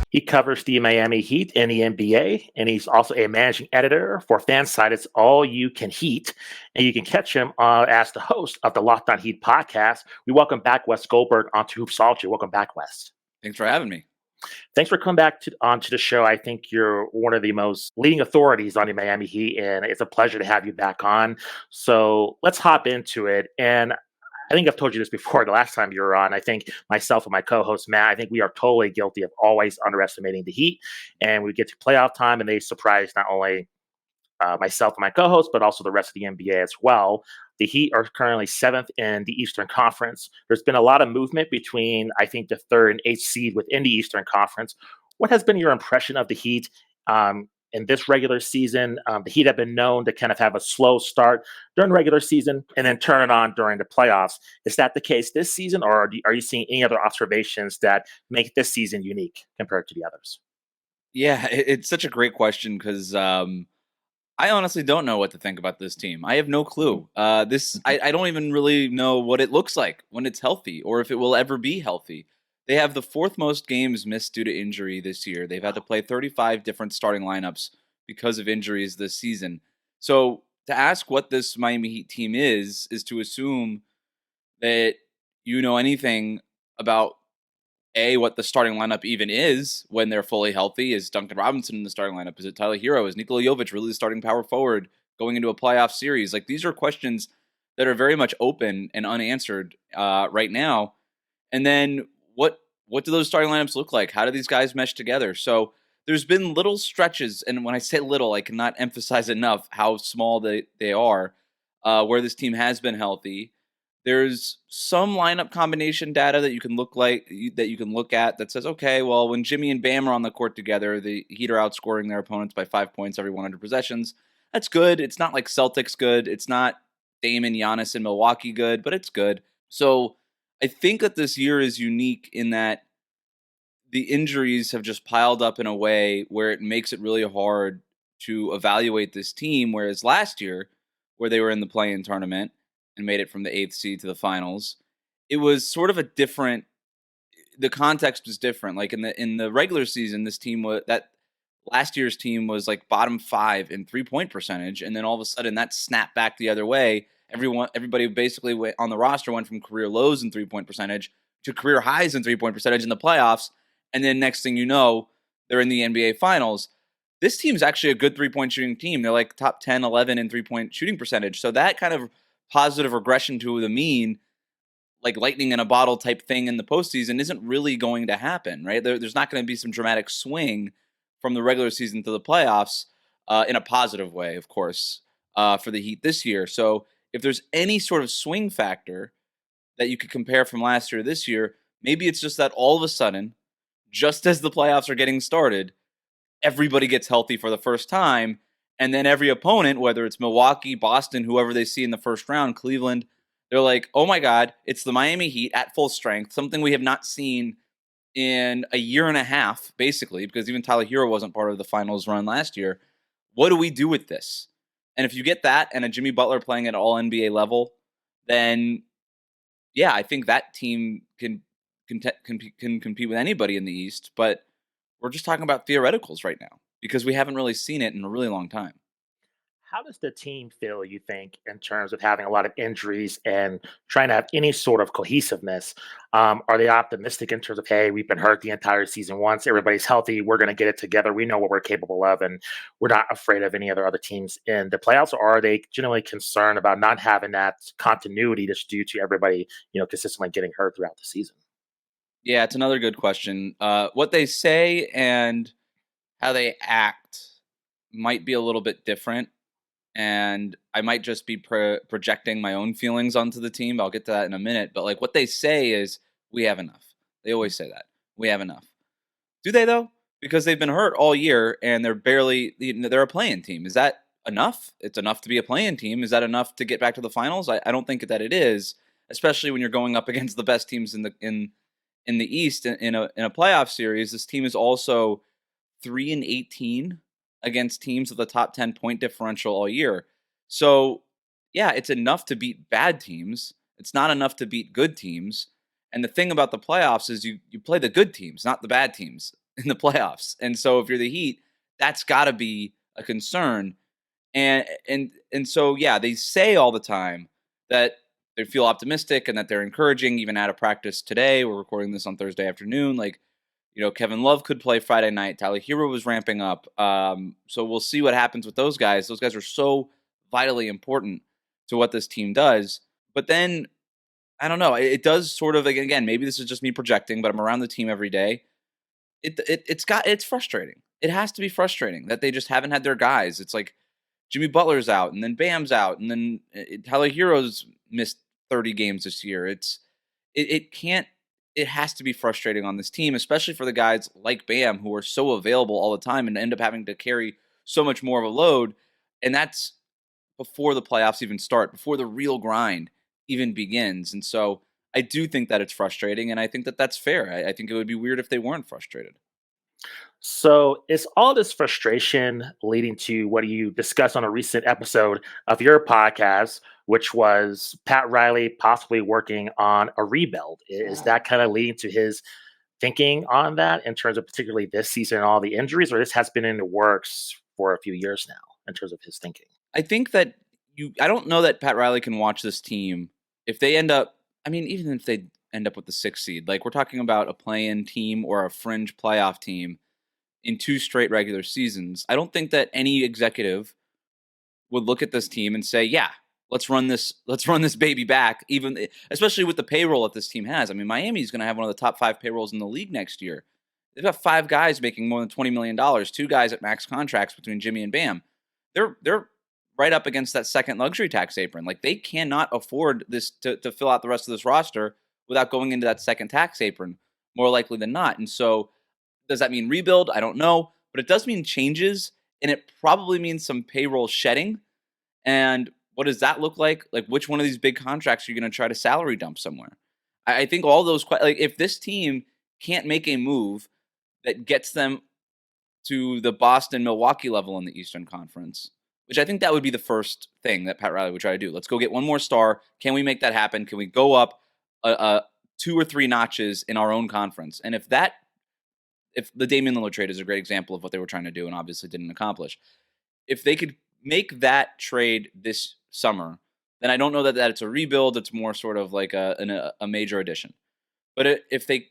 He covers the Miami Heat and the NBA, and he's also a managing editor for Fansided's All You Can Heat. And you can catch him as the host of the Locked On Heat podcast. We welcome back Wes Goldberg onto Hoopsology. Welcome back, Wes. Thanks for having me. Thanks for coming back onto the show. I think you're one of the most leading authorities on the Miami Heat, and it's a pleasure to have you back on. So let's hop into it. And I think I've told you this before the last time you were on. I think myself and my co-host Matt, I think we are totally guilty of always underestimating the Heat. And we get to playoff time, and they surprise not only myself and my co-host, but also the rest of the NBA as well. The Heat are currently seventh in the Eastern Conference. There's been a lot of movement between, I think, the third and eighth seed within the Eastern Conference. What has been your impression of the Heat in this regular season? The Heat have been known to kind of have a slow start during the regular season and then turn it on during the playoffs. Is that the case this season, or are you seeing any other observations that make this season unique compared to the others? Yeah, it's such a great question because I honestly don't know what to think about this team. I have no clue. I don't even really know what it looks like when it's healthy or if it will ever be healthy. They have the fourth most games missed due to injury this year. They've had to play 35 different starting lineups because of injuries this season. So to ask what this Miami Heat team is to assume that you know anything about what the starting lineup even is when they're fully healthy. Is Duncan Robinson in the starting lineup? Is it Tyler Herro? Is Nikola Jovic really the starting power forward going into a playoff series? Like, these are questions that are very much open and unanswered right now. And then what do those starting lineups look like? How do these guys mesh together? So there's been little stretches, and when I say little, I cannot emphasize enough how small they are, where this team has been healthy. There's some lineup combination data that you can look at that says, okay, well, when Jimmy and Bam are on the court together, the Heat are outscoring their opponents by 5 points every 100 possessions. That's good. It's not like Celtics good. It's not Dame and Giannis in Milwaukee good, but it's good. So I think that this year is unique in that the injuries have just piled up in a way where it makes it really hard to evaluate this team. Whereas last year, where they were in the play-in tournament and made it from the 8th seed to the finals, it was sort of a different. The context was different. Like in the regular season, this team last year's team was like bottom 5 in 3-point percentage, and then all of a sudden that snapped back the other way. Everybody basically on the roster went from career lows in 3-point percentage to career highs in 3-point percentage in the playoffs, and then next thing you know, they're in the NBA Finals. This team's actually a good 3-point shooting team. They're like top 10, 11 in 3-point shooting percentage. So that kind of positive regression to the mean, like lightning in a bottle type thing in the postseason, isn't really going to happen, right? There's not going to be some dramatic swing from the regular season to the playoffs in a positive way, of course, for the Heat this year. So if there's any sort of swing factor that you could compare from last year to this year, maybe it's just that all of a sudden, just as the playoffs are getting started, everybody gets healthy for the first time. And then every opponent, whether it's Milwaukee, Boston, whoever they see in the first round, Cleveland, they're like, oh my God, it's the Miami Heat at full strength, something we have not seen in a year and a half, basically, because even Tyler Herro wasn't part of the finals run last year. What do we do with this? And if you get that and a Jimmy Butler playing at all NBA level, then yeah, I think that team can compete with anybody in the East. But we're just talking about theoreticals right now because we haven't really seen it in a really long time. How does the team feel, you think, in terms of having a lot of injuries and trying to have any sort of cohesiveness? Are they optimistic in terms of, hey, we've been hurt the entire season once, everybody's healthy, we're going to get it together, we know what we're capable of, and we're not afraid of any other teams in the playoffs? Or are they generally concerned about not having that continuity just due to everybody, consistently getting hurt throughout the season? Yeah, it's another good question. What they say and how they act might be a little bit different, and I might just be projecting my own feelings onto the team. I'll get to that in a minute. But like what they say is, we have enough. They always say that. We have enough. Do they though? Because they've been hurt all year and they're a play-in team. Is that enough? It's enough to be a play-in team. Is that enough to get back to the finals? I don't think that it is, especially when you're going up against the best teams in the East in a playoff series. This team is also 3-18 against teams with a top 10 point differential all year. So yeah, it's enough to beat bad teams. It's not enough to beat good teams. And the thing about the playoffs is you play the good teams, not the bad teams in the playoffs. And so if you're the Heat, that's got to be a concern. And so yeah, they say all the time that they feel optimistic and that they're encouraging even out of practice today. We're recording this on Thursday afternoon. Like, Kevin Love could play Friday night. Tyler Herro was ramping up. So we'll see what happens with those guys. Those guys are so vitally important to what this team does. But then I don't know. It does sort of, again, maybe this is just me projecting, but I'm around the team every day. It's frustrating. It has to be frustrating that they just haven't had their guys. It's like Jimmy Butler's out, and then Bam's out, and then Tyler Hero's missed 30 games this year. It can't. It has to be frustrating on this team, especially for the guys like Bam who are so available all the time and end up having to carry so much more of a load. And that's before the playoffs even start, before the real grind even begins. And so I do think that it's frustrating, and I think that that's fair. I think it would be weird if they weren't frustrated. So is all this frustration leading to what you discussed on a recent episode of your podcast, which was Pat Riley possibly working on a rebuild? Is that kind of leading to his thinking on that in terms of particularly this season and all the injuries, or this has been in the works for a few years now in terms of his thinking? I think that I don't know that Pat Riley can watch this team if they end up, I mean, even if they end up with the 6th seed, like we're talking about a play-in team or a fringe playoff team in 2 straight regular seasons. I don't think that any executive would look at this team and say, "Yeah, let's run this baby back." Even especially with the payroll that this team has. I mean, Miami's going to have one of the top 5 payrolls in the league next year. They've got 5 guys making more than $20 million, 2 guys at max contracts between Jimmy and Bam. They're right up against that second luxury tax apron. Like they cannot afford this to fill out the rest of this roster without going into that second tax apron, more likely than not. And so does that mean rebuild? I don't know, but it does mean changes, and it probably means some payroll shedding. And what does that look like? Like, which one of these big contracts are you going to try to salary dump somewhere? I think all those, like, if this team can't make a move that gets them to the Boston Milwaukee level in the Eastern Conference, which I think that would be the first thing that Pat Riley would try to do. Let's go get one more star. Can we make that happen? Can we go up 2 or 3 notches in our own conference? And if the Damian Lillard trade is a great example of what they were trying to do and obviously didn't accomplish. If they could make that trade this summer, then I don't know that it's a rebuild. It's more sort of like a major addition. But if they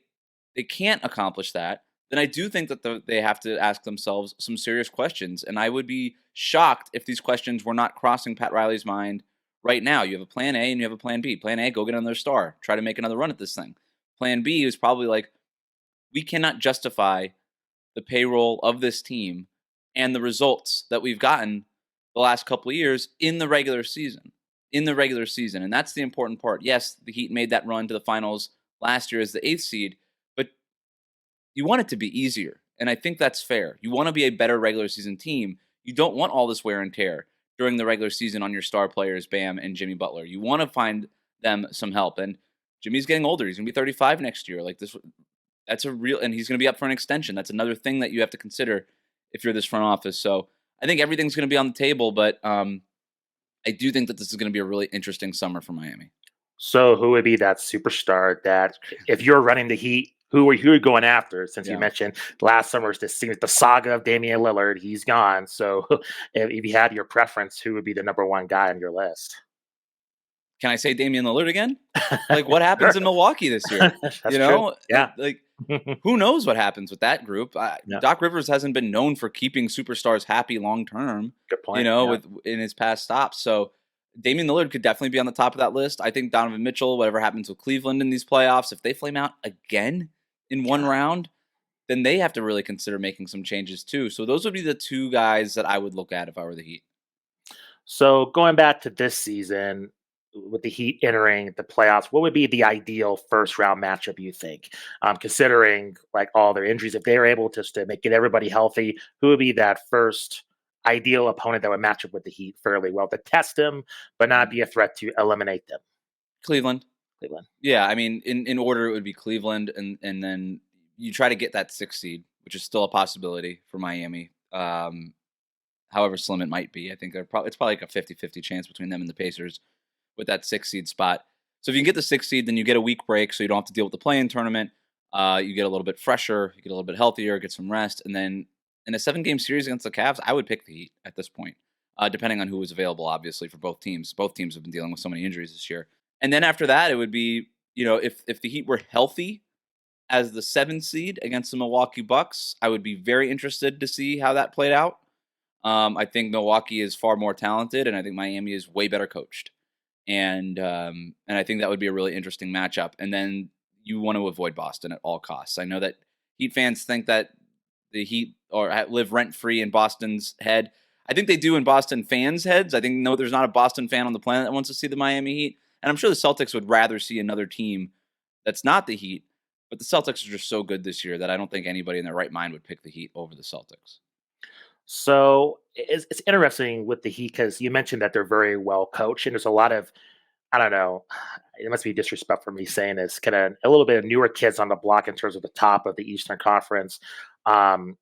can't accomplish that, then I do think that they have to ask themselves some serious questions. And I would be shocked if these questions were not crossing Pat Riley's mind right now. You have a plan A and you have a plan B. Plan A, go get another star. Try to make another run at this thing. Plan B is probably like, we cannot justify the payroll of this team and the results that we've gotten the last couple of years in the regular season. And that's the important part. Yes, the Heat made that run to the finals last year as the 8th seed, but you want it to be easier. And I think that's fair. You want to be a better regular season team. You don't want all this wear and tear during the regular season on your star players, Bam and Jimmy Butler. You want to find them some help. And Jimmy's getting older. He's going to be 35 next year. Like this, that's a real, and he's going to be up for an extension. That's another thing that you have to consider if you're this front office. So I think everything's going to be on the table, but I do think that this is going to be a really interesting summer for Miami. So who would be that superstar that if you're running the Heat, who are you going after? Since you mentioned last summer's the saga of Damian Lillard, he's gone. So if you had your preference, who would be the number one guy on your list? Can I say Damian Lillard again? Like what happens in Milwaukee this year? True. Yeah. Like who knows what happens with that group? Doc Rivers hasn't been known for keeping superstars happy long term. Good point. In his past stops. So Damian Lillard could definitely be on the top of that list. I think Donovan Mitchell, whatever happens with Cleveland in these playoffs, if they flame out again in one round, then they have to really consider making some changes too. So those would be the 2 guys that I would look at if I were the Heat. So going back to this season, with the Heat entering the playoffs, what would be the ideal first round matchup, you think? Considering like all their injuries, if they are able to get everybody healthy, who would be that first ideal opponent that would match up with the Heat fairly well to test them, but not be a threat to eliminate them? Cleveland. Yeah, I mean, in order, it would be Cleveland, and then you try to get that 6th seed, which is still a possibility for Miami. However slim it might be, I think it's probably like a 50-50 chance between them and the Pacers with that 6th seed spot. So if you can get the 6th seed, then you get a week break, so you don't have to deal with the play-in tournament. You get a little bit fresher, you get a little bit healthier, get some rest, and then in a 7-game series against the Cavs, I would pick the Heat at this point, depending on who was available. Obviously, for both teams. Both teams have been dealing with so many injuries this year. And then after that, it would be, if the Heat were healthy as the 7th seed against the Milwaukee Bucks, I would be very interested to see how that played out. I think Milwaukee is far more talented, and I think Miami is way better coached. And I think that would be a really interesting matchup. And then you want to avoid Boston at all costs. I know that Heat fans think that the Heat live rent free in Boston's head. I think they do in Boston fans' heads. I think no, there's not a Boston fan on the planet that wants to see the Miami Heat, and I'm sure the Celtics would rather see another team that's not the Heat. But the Celtics are just so good this year that I don't think anybody in their right mind would pick the Heat over the Celtics. So it's interesting with the Heat because you mentioned that they're very well coached, and there's a lot of, I don't know, it must be disrespect for me saying this, kind of a little bit of newer kids on the block in terms of the top of the Eastern Conference. Um,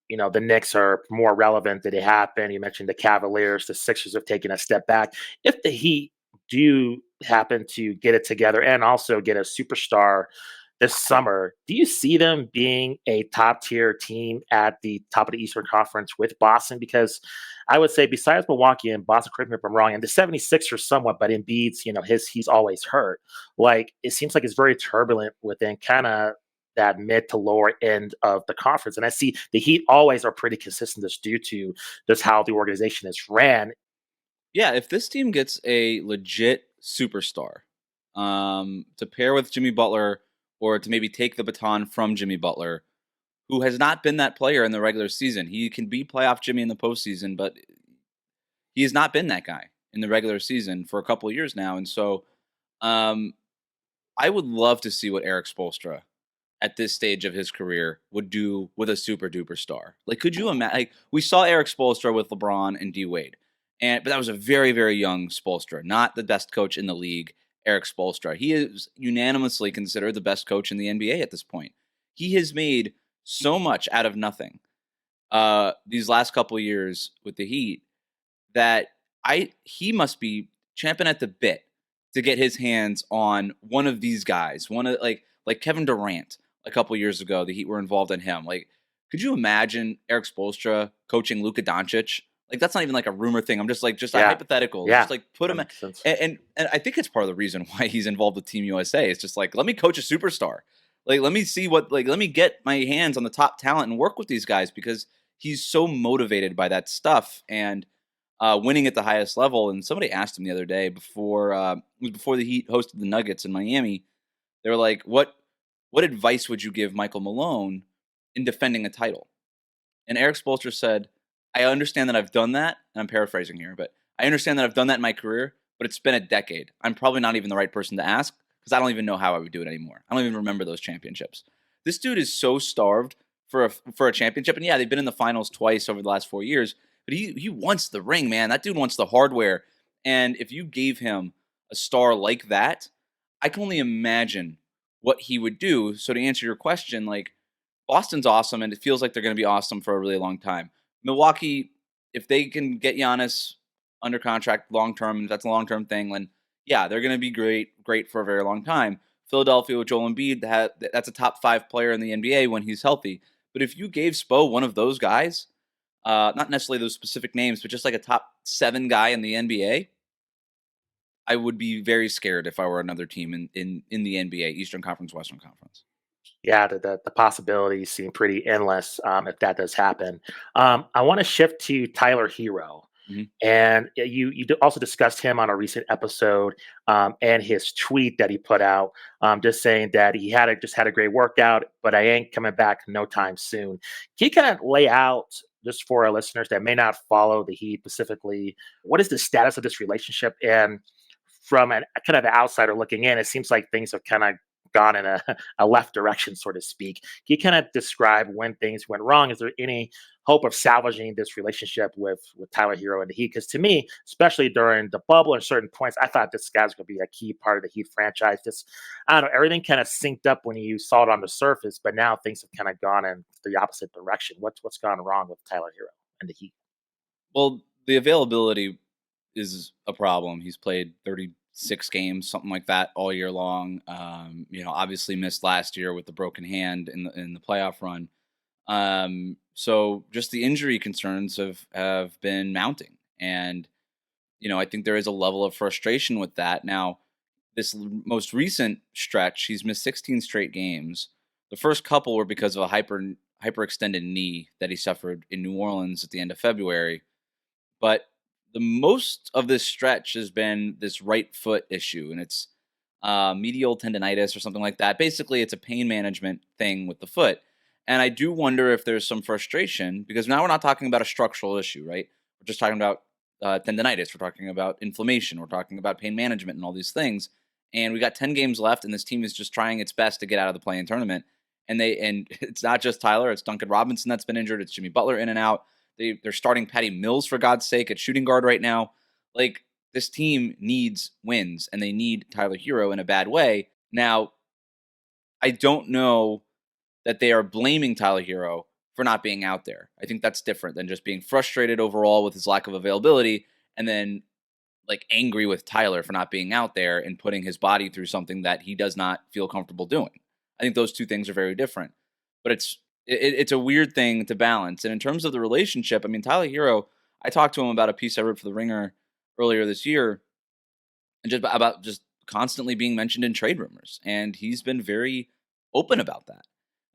the Knicks are more relevant than they have been. You mentioned the Cavaliers, the Sixers have taken a step back. If the Heat do happen to get it together and also get a superstar this summer, do you see them being a top tier team at the top of the Eastern Conference with Boston? Because I would say besides Milwaukee and Boston, correct me if I'm wrong, and the 76ers somewhat, but Embiid's, he's always hurt. Like it seems like it's very turbulent within kind of that mid to lower end of the conference. And I see the Heat always are pretty consistent just due to just how the organization is ran. Yeah, if this team gets a legit superstar to pair with Jimmy Butler or to maybe take the baton from Jimmy Butler, who has not been that player in the regular season. He can be playoff Jimmy in the postseason, but he has not been that guy in the regular season for a couple of years now. And so um, I would love to see what Eric Spoelstra at this stage of his career would do with a super duper star. Like, could you imagine? Like, we saw Eric Spoelstra with LeBron and D Wade, but that was a very very young Spoelstra, not the best coach in the league. Eric Spoelstra, he is unanimously considered the best coach in the NBA at this point. He has made so much out of nothing these last couple of years with the Heat that he must be champing at the bit to get his hands on one of these guys, one of like Kevin Durant a couple years ago. The Heat were involved in him. Like, could you imagine Eric Spoelstra coaching Luka Doncic? Like, that's not even like a rumor thing. I'm just a Yeah. hypothetical. Yeah. Just like put That him, makes sense. and I think it's part of the reason why he's involved with Team USA. It's just like, let me coach a superstar. Like, let me see let me get my hands on the top talent and work with these guys because he's so motivated by that stuff and winning at the highest level. And somebody asked him the other day it was before the Heat hosted the Nuggets in Miami. They were like, what advice would you give Michael Malone in defending a title? And Eric Spoelstra said, I understand that I've done that, and I'm paraphrasing here, but I understand that I've done that in my career, but it's been a decade. I'm probably not even the right person to ask because I don't even know how I would do it anymore. I don't even remember those championships. This dude is so starved for a championship, and yeah, they've been in the finals twice over the last 4 years, but he wants the ring, man. That dude wants the hardware, and if you gave him a star like that, I can only imagine what he would do. So to answer your question, like Boston's awesome, and it feels like they're going to be awesome for a really long time. Milwaukee, if they can get Giannis under contract long term, if that's a long term thing, then yeah, they're going to be great for a very long time. Philadelphia with Joel Embiid, that's a top 5 player in the NBA when he's healthy. But if you gave Spo one of those guys, not necessarily those specific names, but just like a top 7 guy in the NBA, I would be very scared if I were another team in the NBA, Eastern Conference, Western Conference. Yeah, the possibilities seem pretty endless if that does happen. I want to shift to Tyler Hero. Mhm. And also discussed him on a recent episode and his tweet that he put out, just saying that he just had a great workout, but I ain't coming back no time soon. Can you kind of lay out just for our listeners that may not follow the Heat specifically, what is the status of this relationship? And from an kind of an outsider looking in, it seems like things have kind of gone in a left direction, so to speak. Can you kind of describe when things went wrong? Is there any hope of salvaging this relationship with Tyler Hero and the Heat? Because to me, especially during the bubble and certain points, I thought this guy's going to be a key part of the Heat franchise. Just, I don't know, everything kind of synced up when you saw it on the surface, but now things have kind of gone in the opposite direction. What's gone wrong with Tyler Hero and the Heat? Well, the availability is a problem. He's played 36 games, something like that, all year long. Obviously missed last year with the broken hand in the playoff run. So just the injury concerns have been mounting, and I think there is a level of frustration with that. Now, this most recent stretch, he's missed 16 straight games. The first couple were because of a hyperextended knee that he suffered in New Orleans at the end of February. But the most of this stretch has been this right foot issue, and it's medial tendonitis or something like that. Basically, it's a pain management thing with the foot. And I do wonder if there's some frustration because now we're not talking about a structural issue, right? We're just talking about tendonitis. We're talking about inflammation. We're talking about pain management and all these things. And we got 10 games left, and this team is just trying its best to get out of the play-in tournament. And it's not just Tyler; it's Duncan Robinson that's been injured. It's Jimmy Butler in and out. They're starting Patty Mills for God's sake at shooting guard right now. Like, this team needs wins, and they need Tyler Herro in a bad way. Now, I don't know that they are blaming Tyler Herro for not being out there. I think that's different than just being frustrated overall with his lack of availability and then like angry with Tyler for not being out there and putting his body through something that he does not feel comfortable doing. I think those two things are very different. But it's a weird thing to balance. And in terms of the relationship, I mean, Tyler Herro, I talked to him about a piece I wrote for the Ringer earlier this year, and just about just constantly being mentioned in trade rumors, and he's been very open about that.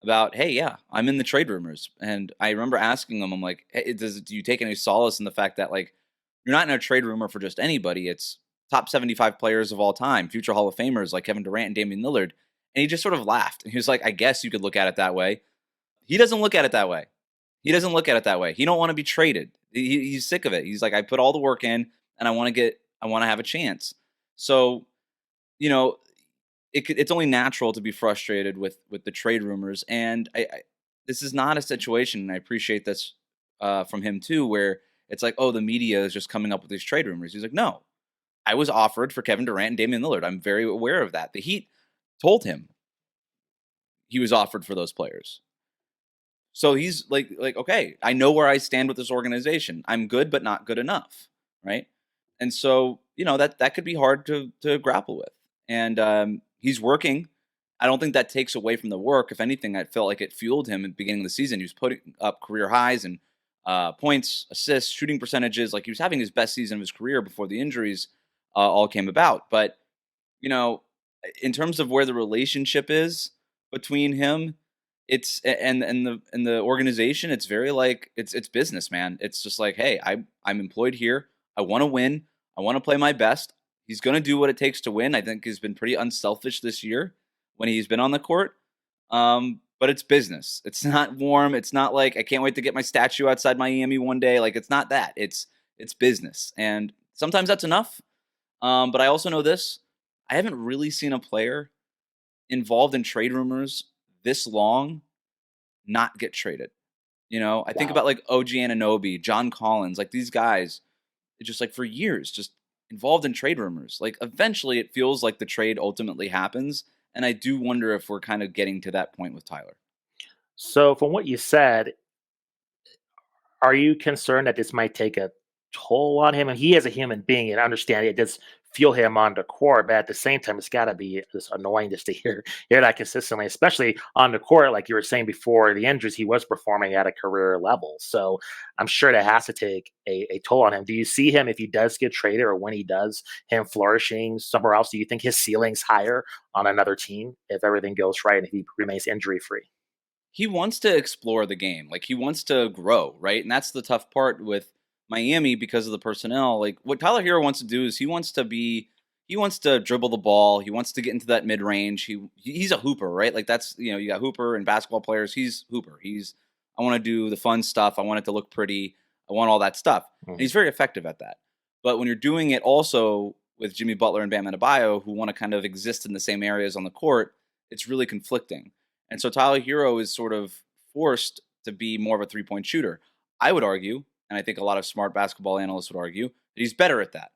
About, hey, yeah, I'm in the trade rumors, and I remember asking him, I'm like, hey, do you take any solace in the fact that like you're not in a trade rumor for just anybody? It's top 75 players of all time, future Hall of Famers like Kevin Durant and Damian Lillard, and he just sort of laughed. And he was like, I guess you could look at it that way. He doesn't look at it that way. He doesn't look at it that way. He don't want to be traded. He's sick of it. He's like, I put all the work in, and I want to have a chance. So, you know, it's only natural to be frustrated with the trade rumors, and this is not a situation. And I appreciate this from him too, where it's like, oh, the media is just coming up with these trade rumors. He's like, no, I was offered for Kevin Durant and Damian Lillard. I'm very aware of that. The Heat told him he was offered for those players. So he's like, okay, I know where I stand with this organization. I'm good, but not good enough, right? And so, that could be hard to grapple with. And he's working. I don't think that takes away from the work. If anything, I felt like it fueled him at the beginning of the season. He was putting up career highs and points, assists, shooting percentages. Like, he was having his best season of his career before the injuries all came about. But you know, in terms of where the relationship is between him, it's and the organization, it's very like it's business, man. It's just like, hey, I'm employed here. I want to win. I want to play my best. He's going to do what it takes to win. I think he's been pretty unselfish this year when he's been on the court. But it's business. It's not warm. It's not like I can't wait to get my statue outside Miami one day. Like, it's not that. It's business, and sometimes that's enough. But I also know this: I haven't really seen a player involved in trade rumors this long not get traded. I think Wow. about like OG Anunoby, John Collins, like these guys, it's just like for years, just involved in trade rumors. Like, eventually it feels like the trade ultimately happens. And I do wonder if we're kind of getting to that point with Tyler. So, from what you said, are you concerned that this might take a toll on him? And he is a human being, and I understand it does feel him on the court, but at the same time, it's got to be just annoying just to hear that consistently, especially on the court. Like you were saying before the injuries, he was performing at a career level, so I'm sure that has to take a toll on him. Do you see him if he does get traded, or when he does, him flourishing somewhere else? Do you think his ceiling's higher on another team if everything goes right and if he remains injury free? He wants to explore the game. Like, he wants to grow, right? And that's the tough part with Miami because of the personnel. Like, what Tyler Hero wants to do is he wants to dribble the ball. He wants to get into that mid range. He's a hooper, right? Like, that's, you got Hooper and basketball players. He's Hooper. I want to do the fun stuff. I want it to look pretty. I want all that stuff. And Mhm. he's very effective at that. But when you're doing it also with Jimmy Butler and Bam Adebayo, who want to kind of exist in the same areas on the court, it's really conflicting. And so Tyler Hero is sort of forced to be more of a three-point shooter. I would argue, and I think a lot of smart basketball analysts would argue, that he's better at that.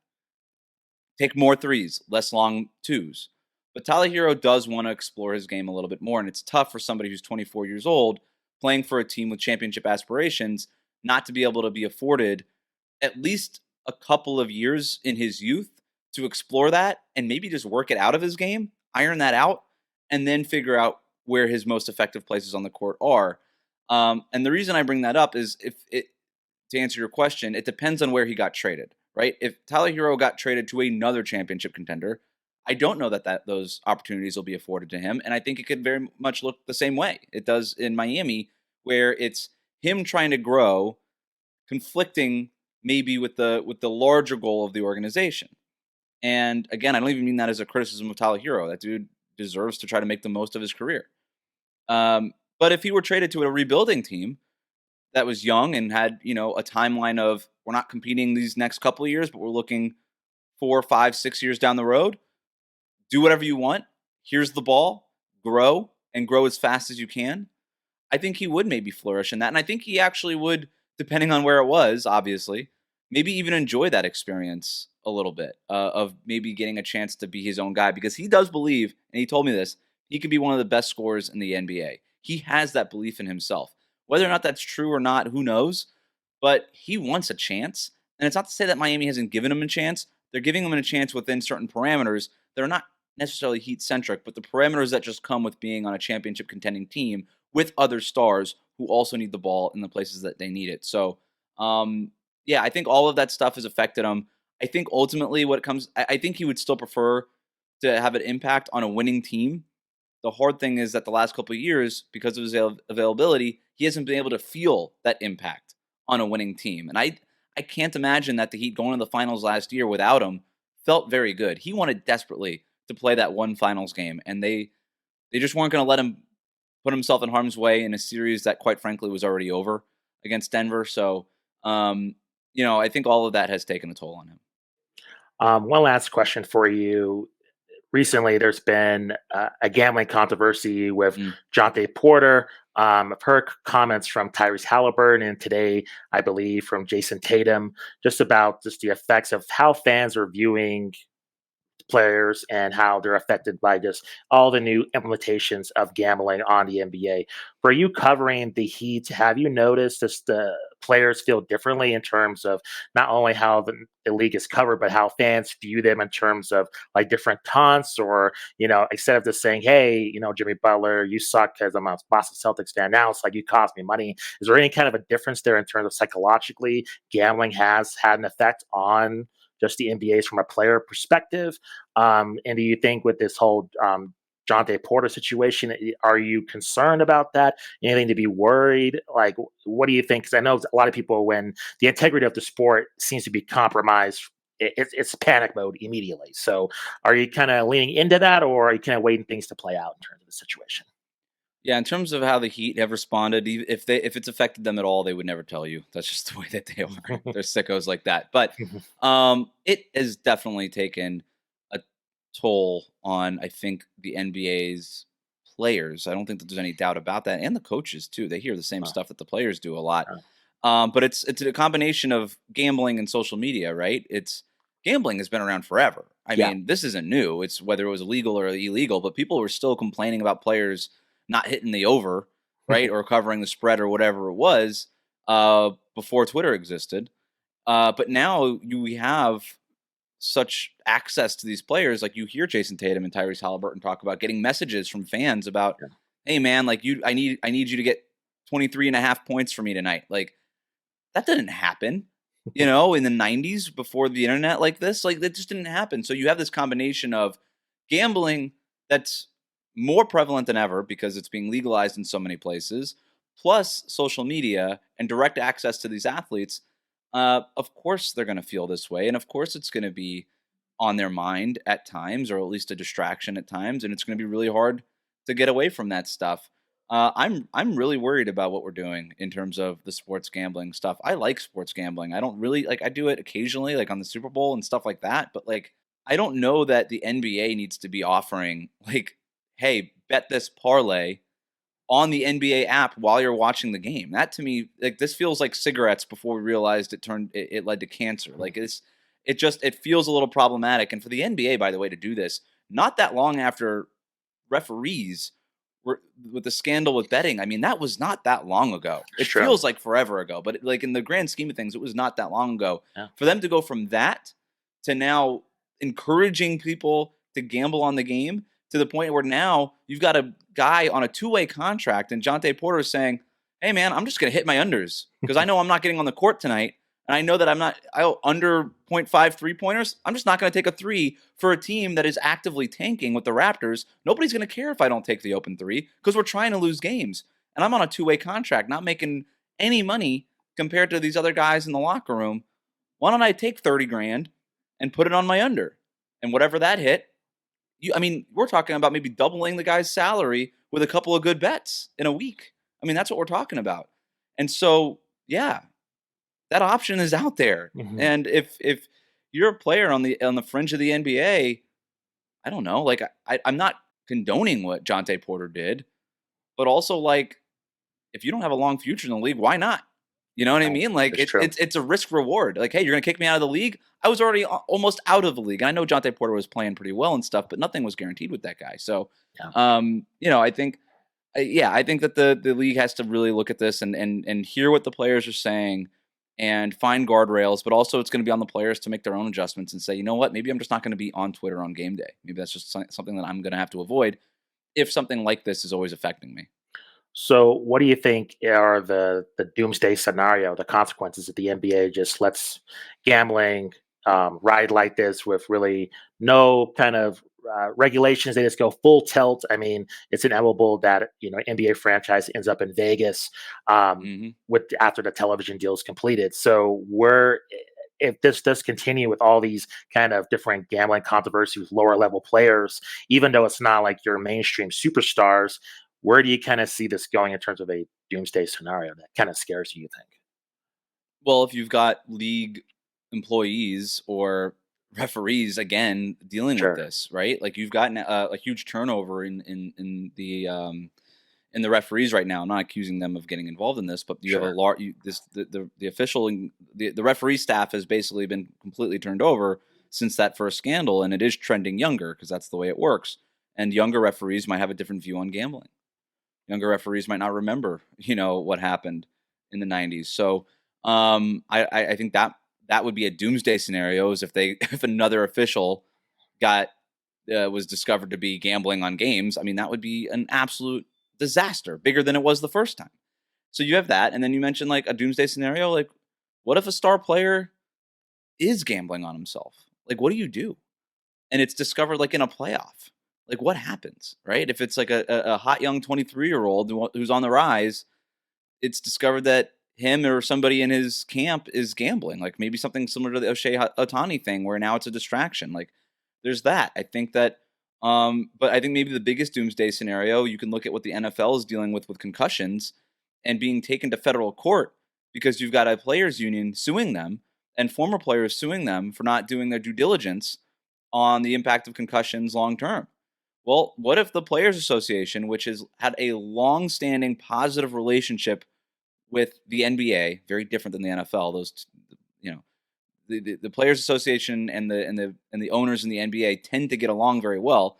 Take more threes, less long twos. But Tyler Hero does want to explore his game a little bit more, and it's tough for somebody who's 24 years old playing for a team with championship aspirations not to be able to be afforded at least a couple of years in his youth to explore that and maybe just work it out of his game, iron that out, and then figure out where his most effective places on the court are. And the reason I bring that up is if it to answer your question, it depends on where he got traded, right? If Tyler Herro got traded to another championship contender, I don't know that those opportunities will be afforded to him, and I think it could very much look the same way it does in Miami, where it's him trying to grow, conflicting maybe with the larger goal of the organization. And again, I don't even mean that as a criticism of Tyler Herro. That dude deserves to try to make the most of his career. But if he were traded to a rebuilding team that was young and had, a timeline of we're not competing these next couple of years, but we're looking 4, 5, 6 years down the road, do whatever you want. Here's the ball, grow and grow as fast as you can. I think he would maybe flourish in that. And I think he actually would, depending on where it was, obviously, maybe even enjoy that experience a little bit of maybe getting a chance to be his own guy because he does believe, and he told me this, he could be one of the best scorers in the NBA. He has that belief in himself. Whether or not that's true or not, who knows? But he wants a chance. And it's not to say that Miami hasn't given him a chance. They're giving him a chance within certain parameters that are not necessarily Heat centric, but the parameters that just come with being on a championship contending team with other stars who also need the ball in the places that they need it. So, yeah, I think all of that stuff has affected him. I think ultimately I think he would still prefer to have an impact on a winning team. The hard thing is that the last couple of years, because of his availability, he hasn't been able to feel that impact on a winning team. And I can't imagine that the Heat going to the finals last year without him felt very good. He wanted desperately to play that one finals game, and they just weren't going to let him put himself in harm's way in a series that, quite frankly, was already over against Denver. So, I think all of that has taken a toll on him. One last question for you. Recently, there's been a gambling controversy with Mm. Jonte Porter. I've heard comments from Tyrese Halliburton and today, I believe, from Jason Tatum, just about just the effects of how fans are viewing players and how they're affected by just all the new implementations of gambling on the NBA. For you covering the Heat, have you noticed just the players feel differently in terms of not only how the league is covered, but how fans view them in terms of like different taunts or, instead of just saying, hey, Jimmy Butler, you suck because I'm a Boston Celtics fan. Now it's like you cost me money. Is there any kind of a difference there in terms of psychologically gambling has had an effect on just the NBA's from a player perspective? And do you think with this whole Jonte Porter situation, are you concerned about that? Anything to be worried? Like, what do you think? Because I know a lot of people, when the integrity of the sport seems to be compromised, it's panic mode immediately. So, are you kind of leaning into that, or are you kind of waiting things to play out in terms of the situation? Yeah, in terms of how the Heat have responded, if it's affected them at all, they would never tell you. That's just the way that they are. They're sickos like that. But it has definitely taken a toll on, I think, the NBA's players. I don't think that there's any doubt about that, and the coaches too. They hear the same Uh, stuff that the players do a lot. uh, But it's a combination of gambling and social media, right? It's gambling has been around forever. I yeah. mean, this isn't new. It's whether it was illegal or illegal, but people were still complaining about players not hitting the over, right, or covering the spread or whatever it was before Twitter existed. But now we have such access to these players. Like you hear Jason Tatum and Tyrese Halliburton talk about getting messages from fans about, Yeah. hey man, like I need you to get 23 and a half points for me tonight. Like that didn't happen, in the 90s before the internet like this. Like that just didn't happen. So you have this combination of gambling that's more prevalent than ever because it's being legalized in so many places, plus social media and direct access to these athletes. Of course, they're going to feel this way. And of course, it's going to be on their mind at times, or at least a distraction at times. And it's going to be really hard to get away from that stuff. I'm really worried about what we're doing in terms of the sports gambling stuff. I like sports gambling. I don't really like. I do it occasionally, like on the Super Bowl and stuff like that. But like, I don't know that the NBA needs to be offering like, hey, bet this parlay on the NBA app while you're watching the game. That to me, like this feels like cigarettes before we realized it led to cancer. Like it feels a little problematic. And for the NBA, by the way, to do this not that long after referees with the scandal with betting, I mean, that was not that long ago. It's It true. feels like forever ago, but like in the grand scheme of things, it was not that long ago. Yeah. For them to go from that to now encouraging people to gamble on the game to the point where now you've got a guy on a two-way contract and Jonte Porter is saying, hey man, I'm just going to hit my unders because I know I'm not getting on the court tonight. And I know that I'll under 0.5 3-pointers. I'm just not going to take a three for a team that is actively tanking with the Raptors. Nobody's going to care if I don't take the open three because we're trying to lose games. And I'm on a two-way contract, not making any money compared to these other guys in the locker room. Why don't I take 30 grand and put it on my under? And whatever that hit, we're talking about maybe doubling the guy's salary with a couple of good bets in a week. I mean, that's what we're talking about. And so, yeah, that option is out there. Mm-hmm. And if you're a player on the fringe of the NBA, I don't know. Like I'm not condoning what Jonte Porter did, but also like if you don't have a long future in the league, why not? You know what I mean? Like it's a risk reward. Like, hey, you're gonna kick me out of the league. I was already almost out of the league. And I know Jonte Porter was playing pretty well and stuff, but nothing was guaranteed with that guy. So, I think that the league has to really look at this and hear what the players are saying and find guardrails, but also it's going to be on the players to make their own adjustments and say, you know what, maybe I'm just not going to be on Twitter on game day. Maybe that's just something that I'm going to have to avoid if something like this is always affecting me. So, what do you think are the doomsday scenario, the consequences if the NBA just lets gambling ride like this with really no kind of regulations? They just go full tilt. I mean, it's inevitable that NBA franchise ends up in Vegas with after the television deal is completed. So, if this does continue with all these kind of different gambling controversies with lower level players, even though it's not like your mainstream superstars, where do you kind of see this going in terms of a doomsday scenario that kind of scares you think? Well, if you've got league employees or referees again dealing with this, right? Like you've gotten a huge turnover in the referees right now. I'm not accusing them of getting involved in this, but you have a large the official the referee staff has basically been completely turned over since that first scandal, and it is trending younger because that's the way it works. And younger referees might have a different view on gambling. Younger referees might not remember, what happened in the 90s. So I think that would be a doomsday scenario is if another official was discovered to be gambling on games. I mean, that would be an absolute disaster, bigger than it was the first time. So you have that, and then you mentioned like a doomsday scenario. Like, what if a star player is gambling on himself? Like, what do you do? And it's discovered like in a playoff. Like, what happens, right? If it's like a hot young 23-year-old who's on the rise, it's discovered that him or somebody in his camp is gambling. Like maybe something similar to the O'Shea Ohtani thing, where now it's a distraction. Like, there's that. I think that, but I think maybe the biggest doomsday scenario, you can look at what the NFL is dealing with concussions and being taken to federal court because you've got a players union suing them and former players suing them for not doing their due diligence on the impact of concussions long term. Well, what if the Players Association, which has had a long-standing positive relationship with the NBA, very different than the NFL, the Players Association and the owners in the NBA tend to get along very well.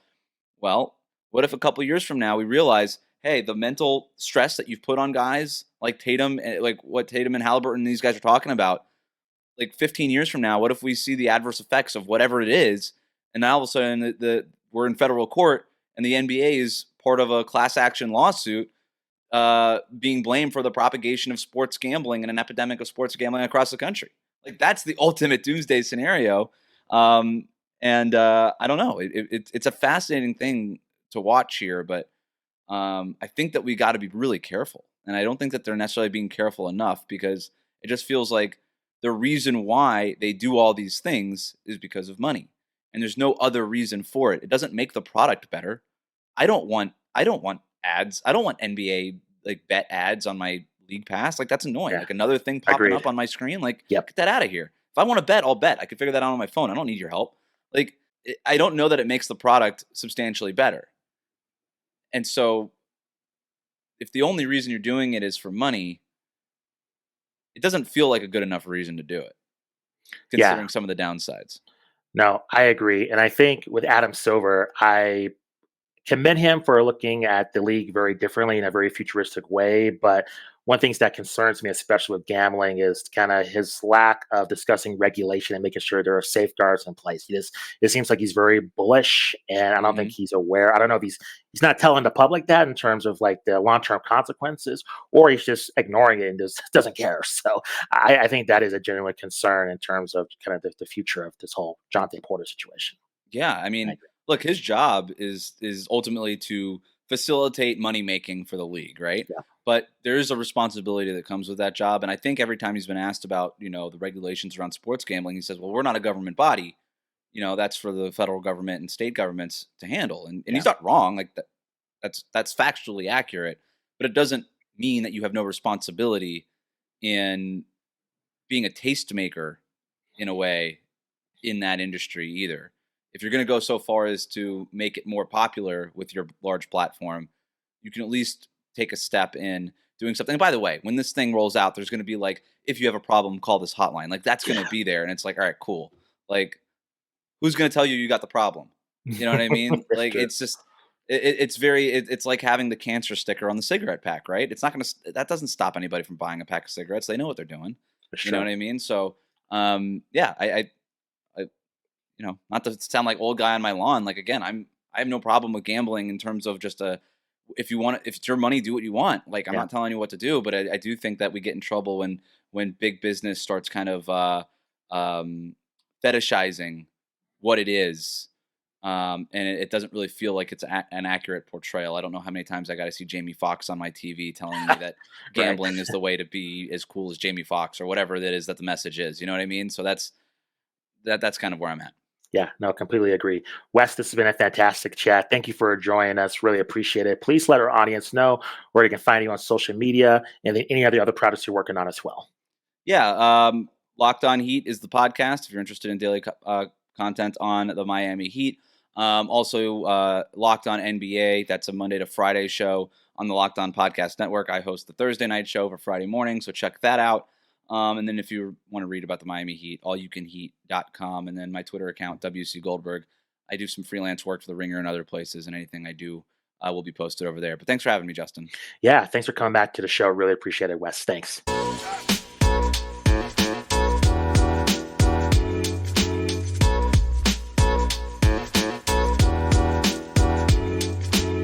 Well, what if a couple years from now we realize, hey, the mental stress that you've put on guys like Tatum, like what Tatum and Halliburton and these guys are talking about, like 15 years from now, what if we see the adverse effects of whatever it is, and now all of a sudden we're in federal court and the NBA is part of a class action lawsuit being blamed for the propagation of sports gambling and an epidemic of sports gambling across the country. Like that's the ultimate doomsday scenario. I don't know. It's a fascinating thing to watch here, but I think that we got to be really careful. And I don't think that they're necessarily being careful enough because it just feels like the reason why they do all these things is because of money. And there's no other reason for it. It doesn't make the product better. I don't want ads. I don't want NBA like bet ads on my league pass. Like that's annoying. Yeah. Like another thing popping up on my screen. Like get that out of here. If I want to bet, I'll bet. I can figure that out on my phone. I don't need your help. Like I don't know that it makes the product substantially better. And so if the only reason you're doing it is for money, it doesn't feel like a good enough reason to do it, considering some of the downsides. No, I agree. And I think with Adam Silver, I commend him for looking at the league very differently in a very futuristic way. But one thing that concerns me, especially with gambling, is kind of his lack of discussing regulation and making sure there are safeguards in place. It seems like he's very bullish, and I don't think Hmm. he's aware. I don't know if he's not telling the public that in terms of like the long term consequences, or he's just ignoring it and just doesn't care. So I think that is a genuine concern in terms of kind of the future of this whole Jonte Porter situation. Yeah, I I mean, agree. look, his job is ultimately to facilitate money making for the league, right? Yeah, But there is a responsibility that comes with that job, and I think every time he's been asked about, the regulations around sports gambling, he says, "Well, we're not a government body. That's for the federal government and state governments to handle." And he's yeah, not wrong. Like that's factually accurate, but it doesn't mean that you have no responsibility in being a tastemaker in a way in that industry either. If you're going to go so far as to make it more popular with your large platform, you can at least take a step in doing something. And by the way, when this thing rolls out, there's going to be like, if you have a problem, call this hotline. Like that's going to yeah, be there. And it's like, all right, cool. Like, who's going to tell you got the problem? You know what I mean? that's Like, true. it's just, it's like having the cancer sticker on the cigarette pack, right? It's not going to, that doesn't stop anybody from buying a pack of cigarettes. They know what they're doing. That's You know true. what I mean? So, yeah, I not to sound like old guy on my lawn. Like again, I have no problem with gambling in terms of just if it's your money, do what you want. Like I'm Yeah, not telling you what to do, but I do think that we get in trouble when big business starts kind of um, fetishizing what it is. And it doesn't really feel like it's an accurate portrayal. I don't know how many times I got to see Jamie Foxx on my TV telling me that right. gambling is the way to be as cool as Jamie Foxx or whatever that is that the message is. You know what I mean? So that's kind of where I'm at. Yeah, no, completely agree. Wes, this has been a fantastic chat. Thank you for joining us. Really appreciate it. Please let our audience know where they can find you on social media and then any other projects you're working on as well. Yeah, Locked On Heat is the podcast if you're interested in daily content on the Miami Heat. Also, Locked On NBA, that's a Monday to Friday show on the Locked On Podcast Network. I host the Thursday night show for Friday morning, so check that out. And then if you want to read about the Miami Heat, allyoucanheat.com, and then my Twitter account, WC Goldberg. I do some freelance work for The Ringer and other places, and anything I do will be posted over there. But thanks for having me, Justin. Yeah, thanks for coming back to the show. Really appreciate it, Wes. Thanks.